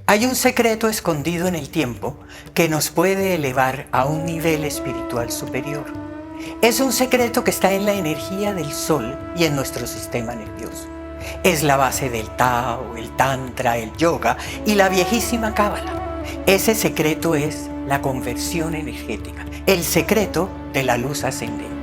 Hay un secreto escondido en el tiempo que nos puede elevar a un nivel espiritual superior. Es un secreto que está en la energía del sol y en nuestro sistema nervioso. Es la base del Tao, el Tantra, el Yoga y la viejísima Cábala. Ese secreto es la conversión energética, el secreto de la luz ascendente.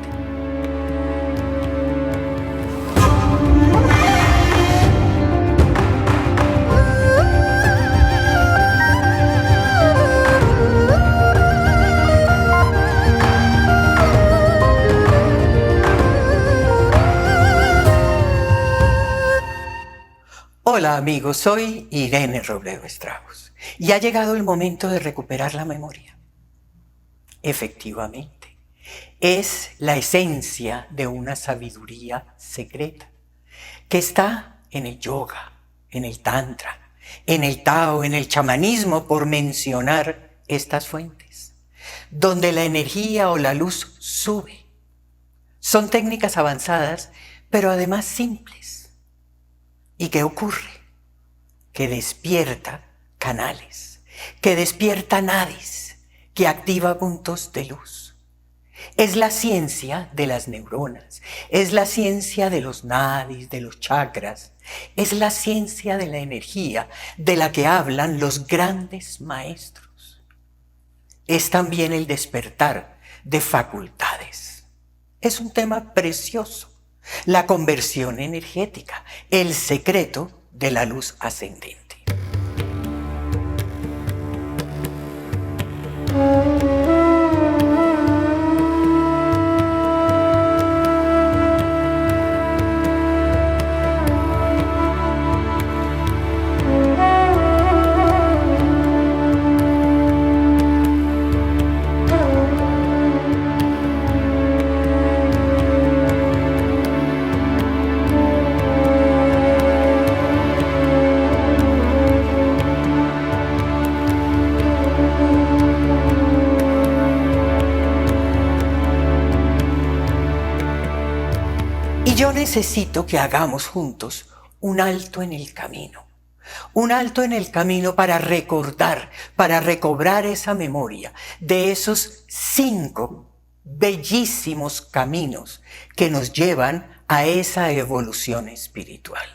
Hola amigos, soy Irene Robledo Estragos y ha llegado el momento de recuperar la memoria. Efectivamente, es la esencia de una sabiduría secreta que está en el yoga, en el tantra, en el Tao, en el chamanismo, por mencionar estas fuentes, donde la energía o la luz sube. Son técnicas avanzadas, pero además simples. ¿Y qué ocurre? Que despierta canales, que despierta nadis, que activa puntos de luz. Es la ciencia de las neuronas, es la ciencia de los nadis, de los chakras, es la ciencia de la energía de la que hablan los grandes maestros. Es también el despertar de facultades. Es un tema precioso. La conversión energética, el secreto de la luz ascendente. Y yo necesito que hagamos juntos un alto en el camino. Un alto en el camino para recordar, para recobrar esa memoria de esos 5 bellísimos caminos que nos llevan a esa evolución espiritual.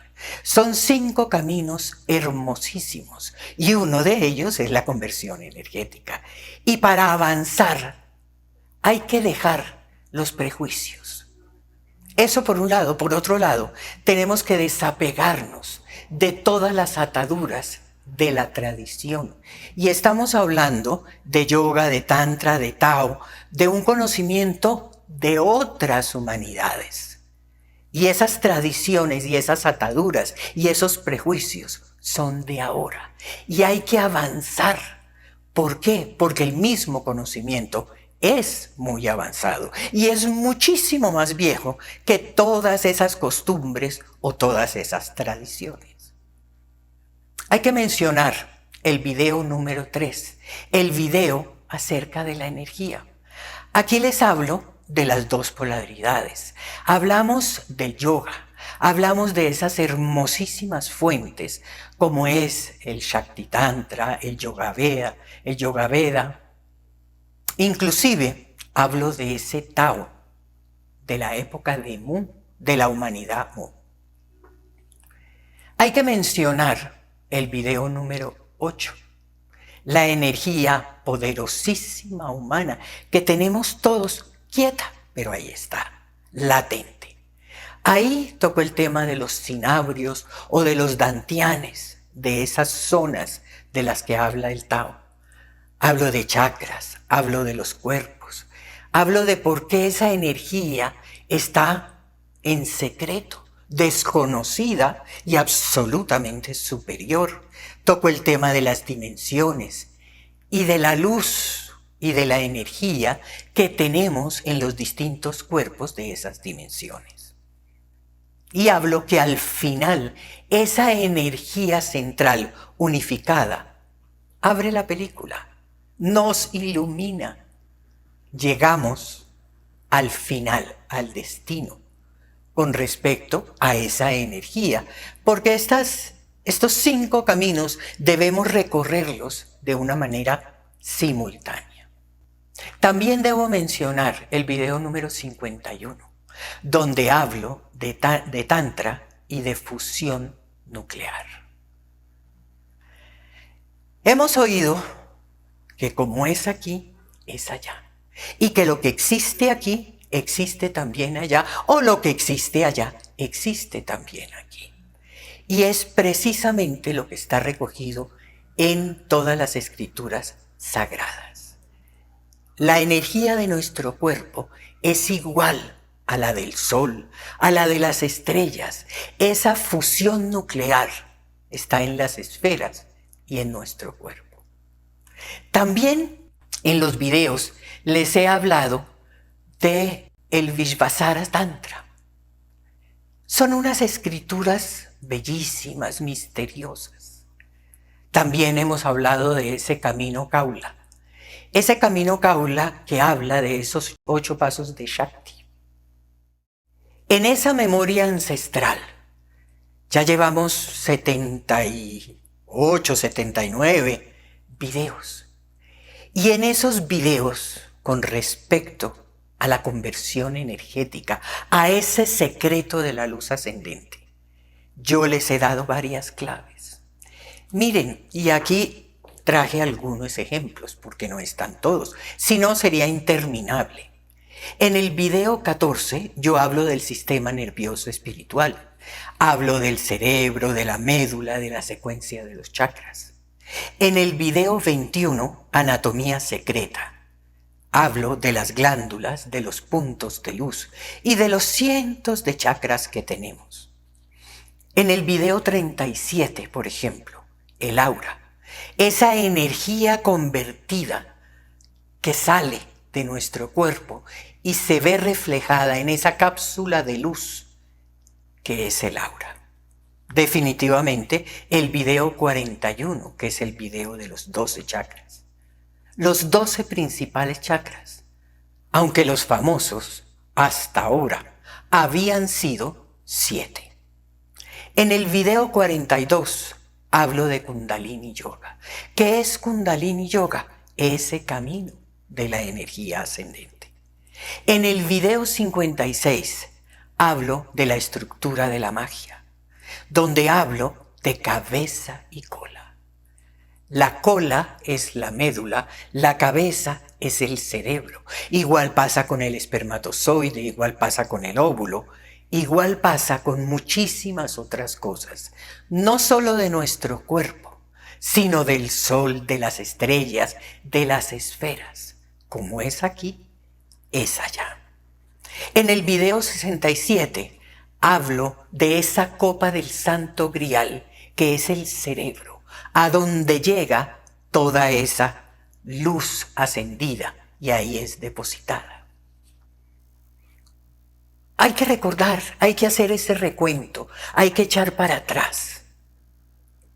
Son 5 caminos hermosísimos y uno de ellos es la conversión energética. Y para avanzar hay que dejar los prejuicios. Eso por un lado. Por otro lado, tenemos que desapegarnos de todas las ataduras de la tradición. Y estamos hablando de yoga, de tantra, de Tao, de un conocimiento de otras humanidades. Y esas tradiciones y esas ataduras y esos prejuicios son de ahora. Y hay que avanzar. ¿Por qué? Porque el mismo conocimiento es muy avanzado y es muchísimo más viejo que todas esas costumbres o todas esas tradiciones. Hay que mencionar el video número 3, el video acerca de la energía. Aquí les hablo de las 2 polaridades. Hablamos del yoga, hablamos de esas hermosísimas fuentes como es el Shakti Tantra, el Yoga Veda. Inclusive hablo de ese Tao, de la época de Mu, de la humanidad Mu. Hay que mencionar el video número 8, la energía poderosísima humana que tenemos todos quieta, pero ahí está, latente. Ahí toco el tema de los cinabrios o de los dantianes, de esas zonas de las que habla el Tao. Hablo de chakras, hablo de los cuerpos, hablo de por qué esa energía está en secreto, desconocida y absolutamente superior. Toco el tema de las dimensiones y de la luz y de la energía que tenemos en los distintos cuerpos de esas dimensiones. Y hablo que al final esa energía central unificada abre la película. Nos ilumina. Llegamos al final, al destino, con respecto a esa energía, porque estas Estos 5 caminos debemos recorrerlos de una manera simultánea. También debo mencionar el video número 51, donde hablo de Tantra y de fusión nuclear. Hemos oído que como es aquí, es allá. Y que lo que existe aquí, existe también allá. O lo que existe allá, existe también aquí. Y es precisamente lo que está recogido en todas las escrituras sagradas. La energía de nuestro cuerpo es igual a la del sol, a la de las estrellas. Esa fusión nuclear está en las esferas y en nuestro cuerpo. También en los videos les he hablado de el Vishvasara Tantra. Son unas escrituras bellísimas, misteriosas. También hemos hablado de ese camino Kaula. Ese camino Kaula que habla de esos 8 pasos de Shakti. En esa memoria ancestral ya llevamos 78, 79 videos. Y en esos videos, con respecto a la conversión energética, a ese secreto de la luz ascendente, yo les he dado varias claves. Miren, y aquí traje algunos ejemplos, porque no están todos, si no sería interminable. En el video 14 yo hablo del sistema nervioso espiritual, hablo del cerebro, de la médula, de la secuencia de los chakras. En el video 21, anatomía secreta, hablo de las glándulas, de los puntos de luz y de los cientos de chakras que tenemos. En el video 37, por ejemplo, el aura, esa energía convertida que sale de nuestro cuerpo y se ve reflejada en esa cápsula de luz que es el aura. Definitivamente el video 41, que es el video de los 12 chakras. Los 12 principales chakras, aunque los famosos hasta ahora habían sido 7. En el video 42 hablo de Kundalini Yoga. ¿Qué es Kundalini Yoga? Ese camino de la energía ascendente. En el video 56 hablo de la estructura de la magia, donde hablo de cabeza y cola. La cola es la médula, la cabeza es el cerebro. Igual pasa con el espermatozoide, igual pasa con el óvulo, igual pasa con muchísimas otras cosas. No solo de nuestro cuerpo, sino del sol, de las estrellas, de las esferas. Como es aquí, es allá. En el video 67 hablo de esa copa del Santo Grial, que es el cerebro, a donde llega toda esa luz ascendida y ahí es depositada. Hay que recordar, hay que hacer ese recuento, hay que echar para atrás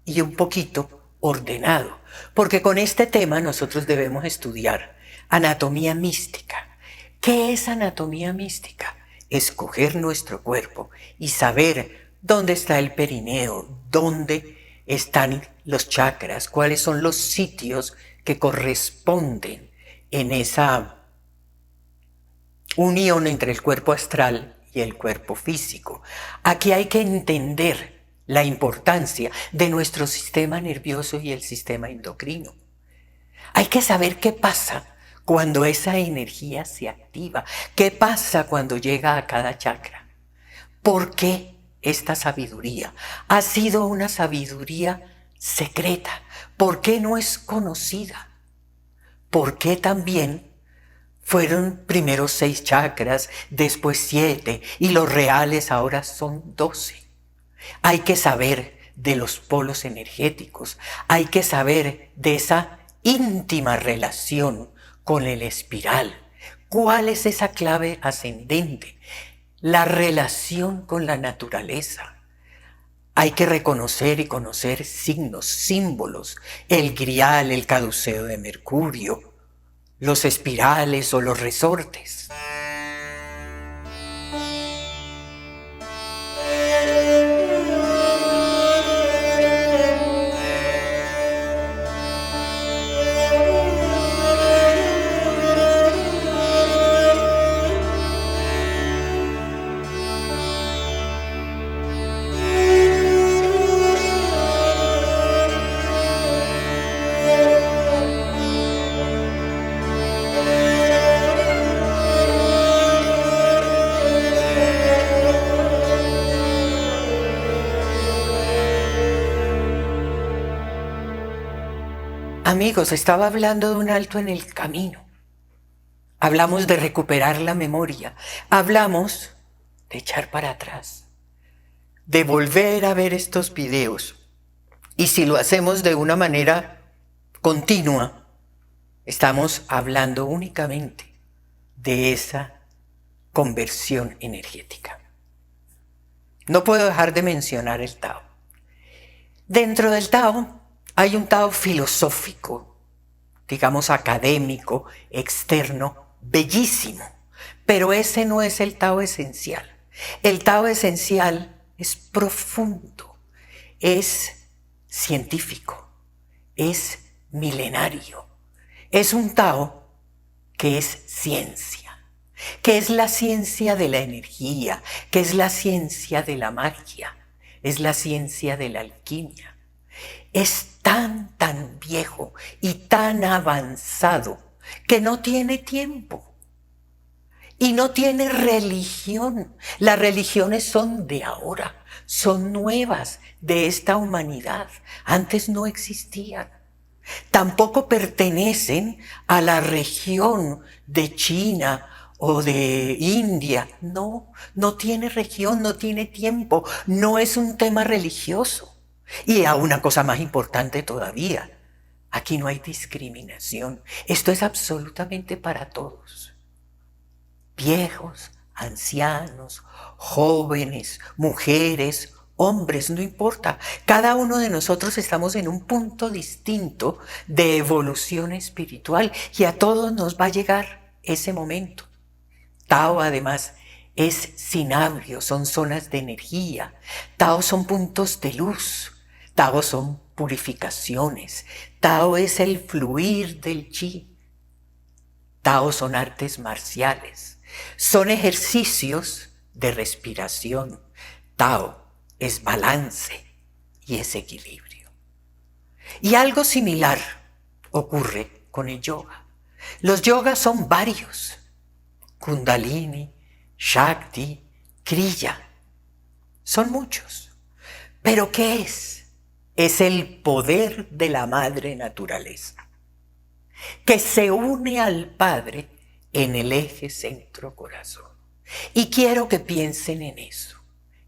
y un poquito ordenado, porque con este tema nosotros debemos estudiar anatomía mística. ¿Qué es anatomía mística? Escoger nuestro cuerpo y saber dónde está el perineo, dónde están los chakras, cuáles son los sitios que corresponden en esa unión entre el cuerpo astral y el cuerpo físico. Aquí hay que entender la importancia de nuestro sistema nervioso y el sistema endocrino. Hay que saber qué pasa cuando esa energía se activa. ¿Qué pasa cuando llega a cada chakra? ¿Por qué esta sabiduría ha sido una sabiduría secreta? ¿Por qué no es conocida? ¿Por qué también fueron primero 6 chakras, después 7 y los reales ahora son 12? Hay que saber de los polos energéticos, hay que saber de esa íntima relación con el espiral. ¿Cuál es esa clave ascendente? La relación con la naturaleza. Hay que reconocer y conocer signos, símbolos, el grial, el caduceo de Mercurio, los espirales o los resortes. Amigos, estaba hablando de un alto en el camino. Hablamos de recuperar la memoria. Hablamos de echar para atrás, de volver a ver estos videos. Y si lo hacemos de una manera continua, estamos hablando únicamente de esa conversión energética. No puedo dejar de mencionar el Tao. Dentro del Tao hay un Tao filosófico, digamos académico, externo, bellísimo, pero ese no es el Tao esencial. El Tao esencial es profundo, es científico, es milenario. Es un Tao que es ciencia, que es la ciencia de la energía, que es la ciencia de la magia, es la ciencia de la alquimia. Es tan viejo y tan avanzado que no tiene tiempo. Y no tiene religión. Las religiones son de ahora, son nuevas de esta humanidad. Antes no existían. Tampoco pertenecen a la región de China o de India. No tiene región, no tiene tiempo. No es un tema religioso. Y a una cosa más importante todavía, aquí no hay discriminación. Esto es absolutamente para todos. Viejos, ancianos, jóvenes, mujeres, hombres, no importa. Cada uno de nosotros estamos en un punto distinto de evolución espiritual y a todos nos va a llegar ese momento. Tao además es cinabrio, son zonas de energía. Tao son puntos de luz. Tao son purificaciones. Tao es el fluir del chi. Tao son artes marciales. Son ejercicios de respiración. Tao es balance y es equilibrio. Y algo similar ocurre con el yoga. Los yogas son varios. Kundalini, Shakti, Kriya. Son muchos. ¿Pero qué es? Es el poder de la madre naturaleza, que se une al Padre en el eje centro-corazón. Y quiero que piensen en eso.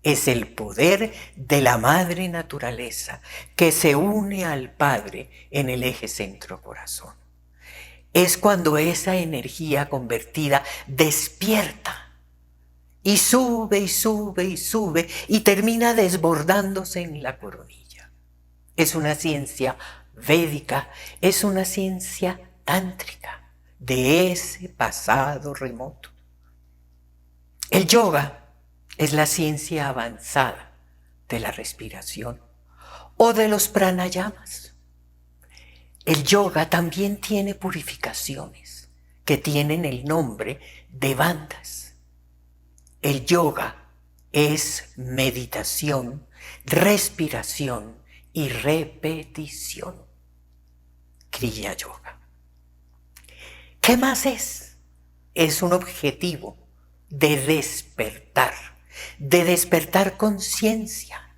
Es el poder de la madre naturaleza que se une al Padre en el eje centro-corazón. Es cuando esa energía convertida despierta y sube y sube y sube y termina desbordándose en la coronilla. Es una ciencia védica, es una ciencia tántrica de ese pasado remoto. El yoga es la ciencia avanzada de la respiración o de los pranayamas. El yoga también tiene purificaciones que tienen el nombre de bandhas. El yoga es meditación, respiración y repetición. Kriya Yoga. ¿Qué más es? Es un objetivo de despertar conciencia,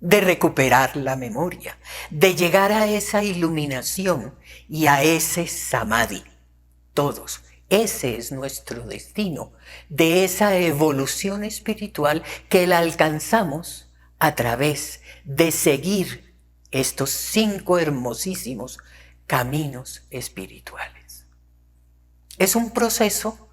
de recuperar la memoria, de llegar a esa iluminación y a ese samadhi. Todos, ese es nuestro destino, de esa evolución espiritual que la alcanzamos a través de seguir estos 5 hermosísimos caminos espirituales. Es un proceso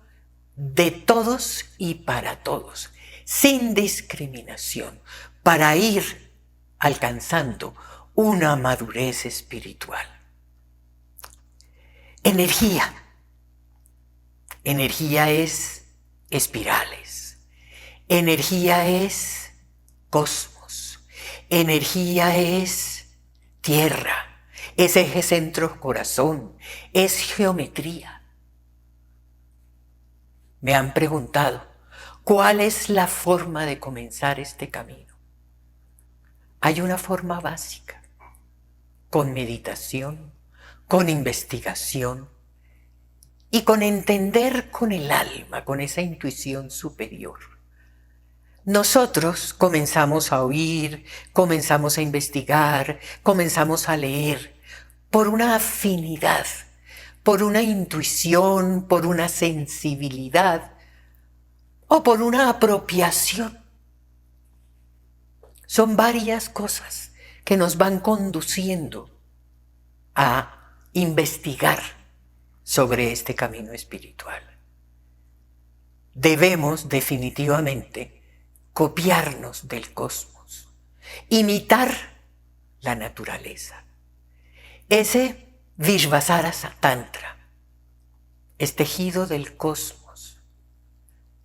de todos y para todos, sin discriminación, para ir alcanzando una madurez espiritual. Energía. Energía es espirales. Energía es cosmos. Energía es tierra. Es eje centro-corazón. Es geometría. Me han preguntado, ¿cuál es la forma de comenzar este camino? Hay una forma básica, con meditación, con investigación y con entender con el alma, con esa intuición superior. Nosotros comenzamos a oír, comenzamos a investigar, comenzamos a leer, por una afinidad, por una intuición, por una sensibilidad o por una apropiación. Son varias cosas que nos van conduciendo a investigar sobre este camino espiritual. Debemos definitivamente copiarnos del cosmos, imitar la naturaleza. Ese Vishvasara Tantra es tejido del cosmos.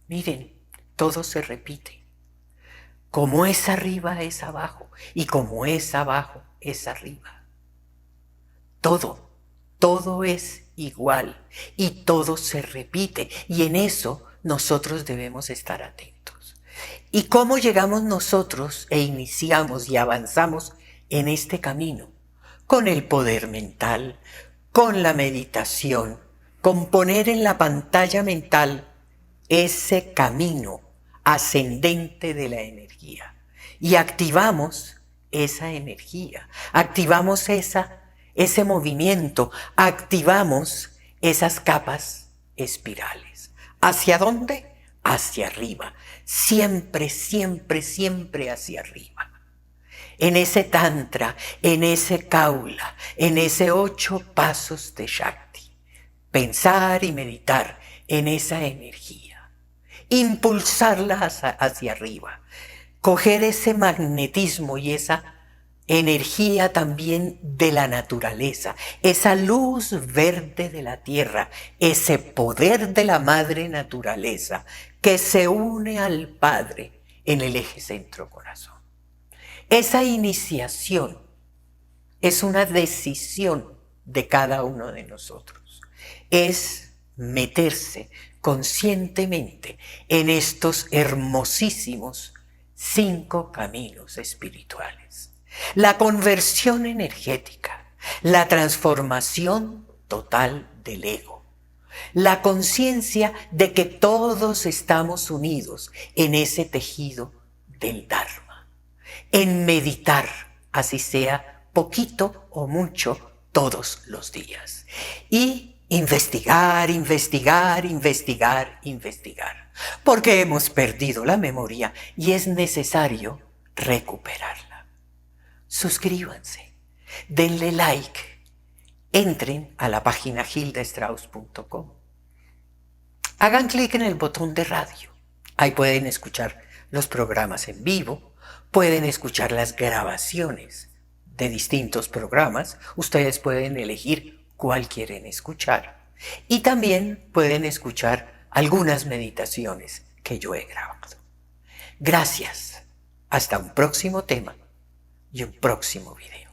Miren, todo se repite. Como es arriba es abajo y como es abajo es arriba. Todo es igual y todo se repite y en eso nosotros debemos estar atentos. ¿Y cómo llegamos nosotros e iniciamos y avanzamos en este camino? Con el poder mental, con la meditación, con poner en la pantalla mental ese camino ascendente de la energía. Y activamos esa energía, activamos ese movimiento, activamos esas capas espirales. ¿Hacia dónde? Hacia arriba. Siempre, siempre, siempre hacia arriba. En ese tantra, en ese kaula, en ese 8 pasos de Shakti. Pensar y meditar en esa energía. Impulsarla hacia arriba. Coger ese magnetismo y esa energía también de la naturaleza, esa luz verde de la tierra, ese poder de la madre naturaleza que se une al Padre en el eje centro-corazón. Esa iniciación es una decisión de cada uno de nosotros. Es meterse conscientemente en estos hermosísimos 5 caminos espirituales. La conversión energética, la transformación total del ego, la conciencia de que todos estamos unidos en ese tejido del Dharma, en meditar, así sea poquito o mucho, todos los días, y investigar, investigar, investigar, investigar, porque hemos perdido la memoria y es necesario recuperarla. Suscríbanse, denle like, entren a la página hildastrauss.com, hagan clic en el botón de radio, ahí pueden escuchar los programas en vivo, pueden escuchar las grabaciones de distintos programas, ustedes pueden elegir cuál quieren escuchar y también pueden escuchar algunas meditaciones que yo he grabado. Gracias, hasta un próximo tema y un próximo video.